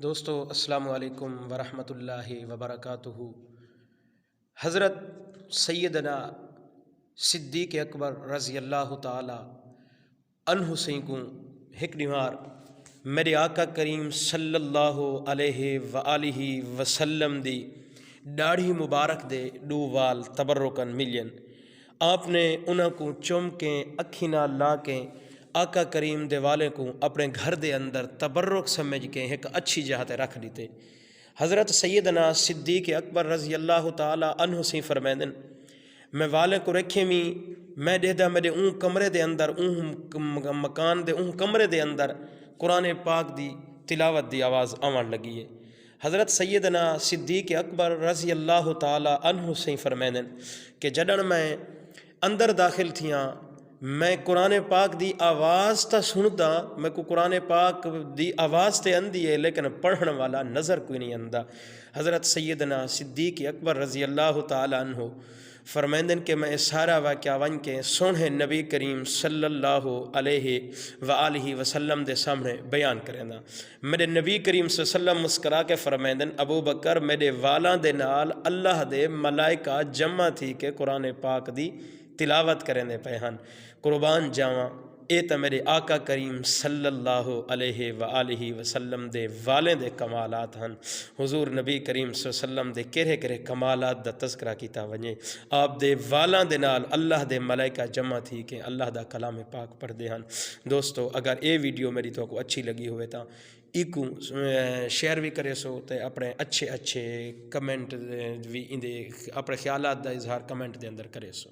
دوستو السلام علیکم ورحمۃ اللہ وبرکاتہ۔ حضرت سیدنا صدیق اکبر رضی اللہ تعالی عنہ سے کو ایک ڈیوار میرے آقا کریم صلی اللہ علیہ وآلہ وسلم دی داڑھی مبارک دے ڈو وال تبرکن ملین۔ آپ نے انہاں کو چوم کے اکھی نہ لا کے آقا کریم دے والے کو اپنے گھر دے اندر تبرک سمجھ کے ایک اچھی جگہ تے رکھ دیتے۔ حضرت سیدنا صدیق اکبر رضی اللہ تعالی عنہ سے فرمائدن میں والے کو رکھے میں دے دا میرے اون کمرے دے اندر اون مکان دے اون کمرے دے اندر قرآن پاک دی تلاوت دی آواز آوان لگی ہے۔ حضرت سیدنا صدیق اکبر رضی اللہ تعالی عنہ سے فرمائدن کہ جدن میں اندر داخل تھیاں میں قرآن پاک دی آواز تا سنتا، میں کو قرآن پاک دی آواز تے اندی ہے لیکن پڑھن والا نظر کوئی نہیں اندہ۔ حضرت سیدنا صدیق اکبر رضی اللہ تعالی عنہ فرمائندن کہ میں سارا واقعہ ون کے سونے نبی کریم صلی اللہ علیہ وآلہ وسلم دے سامنے بیان کریں دا۔ میرے نبی کریم صلی اللہ علیہ وسلم مسکرا کے فرمائندن ابو بکر میرے والاں دے نال اللہ دے ملائکہ جمع تھی کہ قرآن پاک دی تلاوت کریں دے پہن قربان جاواں اے تا میرے آقا کریم صلی اللہ علیہ وآلہ وسلم دے والے دے کمالات ہن۔ حضور نبی کریم صلی اللہ علیہ وسلم دے کہرے کرے کمالات دا تذکرہ کیتا ونجے آپ دے والاں دے نال اللہ دے ملائکہ جمع تھی کہ اللہ دا کلام پاک پڑھ دے ہن۔ دوستو اگر اے ویڈیو میری تو کو اچھی لگی ہوئے تا ایکو شیئر بھی کرے سو تے اپنے اچھے کمنٹ بھی اندے اپنے خیالات دا اظہار کمنٹ دے اندر کرے سو۔